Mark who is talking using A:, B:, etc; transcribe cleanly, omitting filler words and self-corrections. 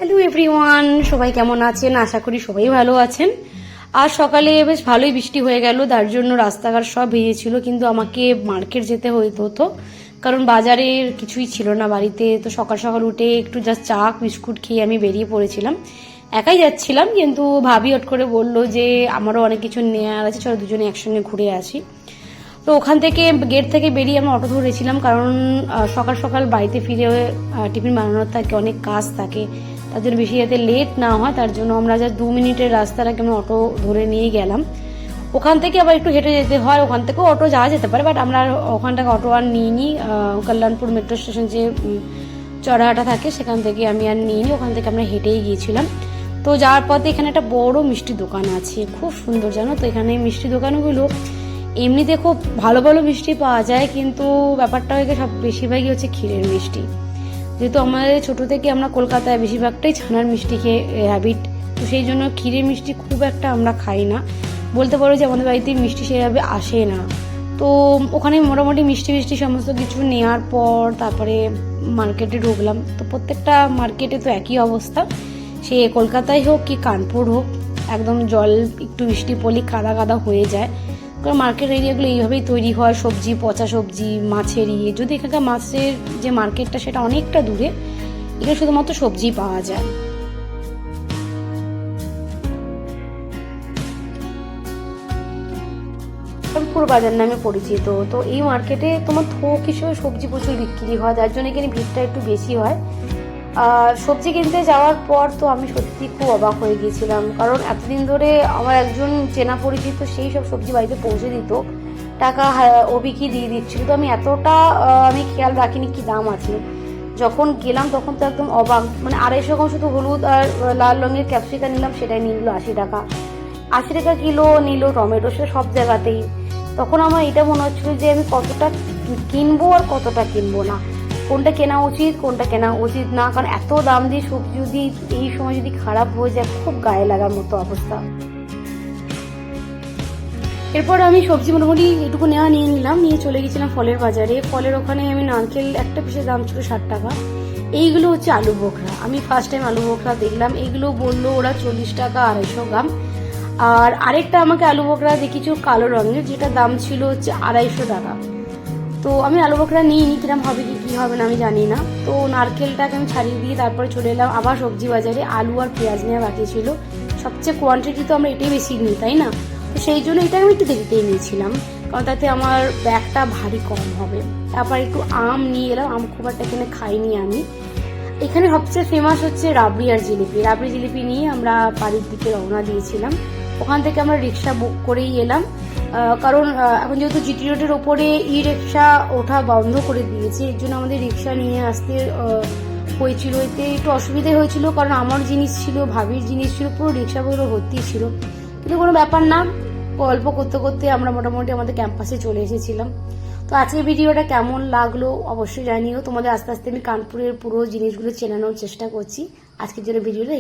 A: Hello everyone, সবাই কেমন আছেন? আশা করি সবাই ভালো আছেন। আজ সকালে বেশ ভালোই বৃষ্টি হয়ে গেল, তার জন্য রাস্তাঘাট সব ভিজেছিল, কিন্তু আমাকে মার্কেট যেতে হতো কারণ বাজারের কিছুই ছিল না বাড়িতে। তো সকাল সকাল উঠে একটু জাস্ট চা বিস্কুট খেয়ে আমি বেরিয়ে পড়েছিলাম। একাই যাচ্ছিলাম, কিন্তু ভাবি হট করে বললো যে আমারও অনেক কিছু নেওয়ার আছে, চলো দুজনে একসঙ্গে ঘুরে আসি। তো ওখান থেকে গেট থেকে বেরিয়ে আমরা অটো ধরেছিলাম, কারণ সকাল সকাল বাড়িতে ফিরে টিফিন বানানোর থাকে, অনেক কাজ থাকে, তার জন্য বেশি যাতে লেট না হয় তার জন্য আমরা যা 2 মিনিটের রাস্তাটাকে আমরা অটো ধরে নিয়ে গেলাম। ওখান থেকে আবার একটু হেঁটে যেতে হয়, ওখান থেকেও অটো যাওয়া যেতে পারে, বাট আমরা ওখান থেকে অটো আর নিইনি। কল্যাণপুর মেট্রো স্টেশন যে চড়াহাটা থাকে সেখান থেকে আমি আর নিইনি, ওখান থেকে আমরা হেঁটেই গিয়েছিলাম। তো যাওয়ার পথে এখানে একটা বড় মিষ্টি দোকান আছে, খুব সুন্দর জানো তো। এখানে মিষ্টি দোকানগুলো এমনিতে খুব ভালো ভালো মিষ্টি পাওয়া যায়, কিন্তু ব্যাপারটা হয়ে সব বেশিরভাগই হচ্ছে ক্ষীরের মিষ্টি। যেহেতু আমাদের ছোট থেকে আমরা কলকাতায় বেশিরভাগটাই ছানার মিষ্টি খেয়ে হ্যাবিট, তো সেই জন্য ক্ষীরের মিষ্টি খুব একটা আমরা খাই না, বলতে পারো যে আমাদের বাড়িতে মিষ্টি সেভাবে আসে না। তো ওখানে মোটামুটি মিষ্টি সমস্ত কিছু নেওয়ার পর তারপরে মার্কেটে ঢুকলাম। তো প্রত্যেকটা মার্কেটে তো একই অবস্থা, সে কলকাতায় হোক কি কানপুর হোক, একদম জল একটু বৃষ্টি পড়লে কাদা কাদা হয়ে যায়, কারণ মার্কেট এরিয়াগুলো এইভাবেই তৈরি হয়। সবজি, পচা সবজি, মাছের যদি এখানকার মাছের যে মার্কেটটা সেটা অনেকটা দূরে, এখানে শুধুমাত্র সবজি পাওয়া যায়। পুরো বাজার নামে পরিচিত। তো এই মার্কেটে তোমার থোক হিসেবে সবজি প্রচুর বিক্রি হয়, যার জন্য এখানে ভিড়টা একটু বেশি হয়। আর সবজি কিনতে যাওয়ার পর তো আমি সত্যি খুব অবাক হয়ে গিয়েছিলাম, কারণ এতদিন ধরে আমার একজন চেনা পরিচিত সেই সব সবজি বাড়িতে পৌঁছে দিত, টাকা ও বিক্রি দিয়ে দিচ্ছিল। তো আমি এতটা আমি খেয়াল রাখিনি কি দাম আছে। যখন গেলাম তখন তো একদম অবাক, মানে 250 গ্রাম শুধু হলুদ আর লাল রঙের ক্যাপসিকাম নিলাম, সেটাই নিয়ে নিল 80 টাকা। 80 টাকা কিলো নিল টমেটো, সে সব জায়গাতেই। তখন আমার এটা মনে হচ্ছিল যে আমি কতটা কিনবো আর কতটা কিনবো না, কোনটা কেনা উচিত কোনটা কেনা উচিত না, কারণ এত দাম দিয়ে সবজি যদি এই সময় যদি খারাপ হয়ে যায় খুব গায়ে লাগার মতো অবস্থা। এরপর আমি সবজি মোটামুটি এটুকু নিয়ে নিলাম, নিয়ে চলে গেছিলাম ফলের বাজারে। ফলের ওখানে আমি নারকেল একটা পিসের দাম ছিল 60 টাকা। এইগুলো হচ্ছে আলু বোখরা, আমি ফার্স্ট টাইম আলু বোখরা দেখলাম। এইগুলো বললো ওরা 40 টাকা 250 গ্রাম। আর আরেকটা আমাকে আলু বোখরা দেখিয়েছিল কালো রঙের, যেটা দাম ছিল হচ্ছে 250 টাকা। তো আমি আলু বোখরা নিইনি, কিরম হবে কি হবে না আমি জানি না। তো নারকেলটাকে আমি ছাড়িয়ে দিয়ে তারপরে চলে এলাম আবার সবজি বাজারে। আলু আর পেঁয়াজ নেওয়া বাকি ছিল, সবচেয়ে কোয়ান্টিটি তো আমরা এটাই বেশি নিই তাই না, তো সেই জন্য এটা আমি একটু দেরিতেই নিয়েছিলাম, কারণ তাতে আমার ব্যাগটা ভারী কম হবে। তারপর একটু আম নিয়ে এলাম, আম খুব একটা এখানে খাইনি আমি। এখানে সবচেয়ে ফেমাস হচ্ছে রাবড়ি আর জিলিপি। রাবড়ি জিলিপি নিয়ে আমরা বাড়ির দিকে রওনা দিয়েছিলাম। ওখান থেকে আমরা রিক্সা বুক করেই এলাম, কারণ এখন যেহেতু জিটি রোডের ওপরে ই রিক্সা ওঠা বন্ধ করে দিয়েছে, এর জন্য আমাদের রিক্সা নিয়ে আসতে হয়েছিল। এতে একটু অসুবিধা হয়েছিল, কারণ আমার জিনিস ছিল, ভাবির জিনিস ছিল, পুরো রিক্সাগুলো ভর্তি ছিল। কিন্তু কোনো ব্যাপার না, গল্প করতে করতে আমরা মোটামুটি আমাদের ক্যাম্পাসে চলে এসেছিলাম। তো আজকের ভিডিওটা কেমন লাগলো অবশ্যই জানিও। তোমাদের আস্তে আস্তে আমি কানপুরের পুরো জিনিসগুলো চেনানোর চেষ্টা করছি। আজকের জন্য ভিডিওটা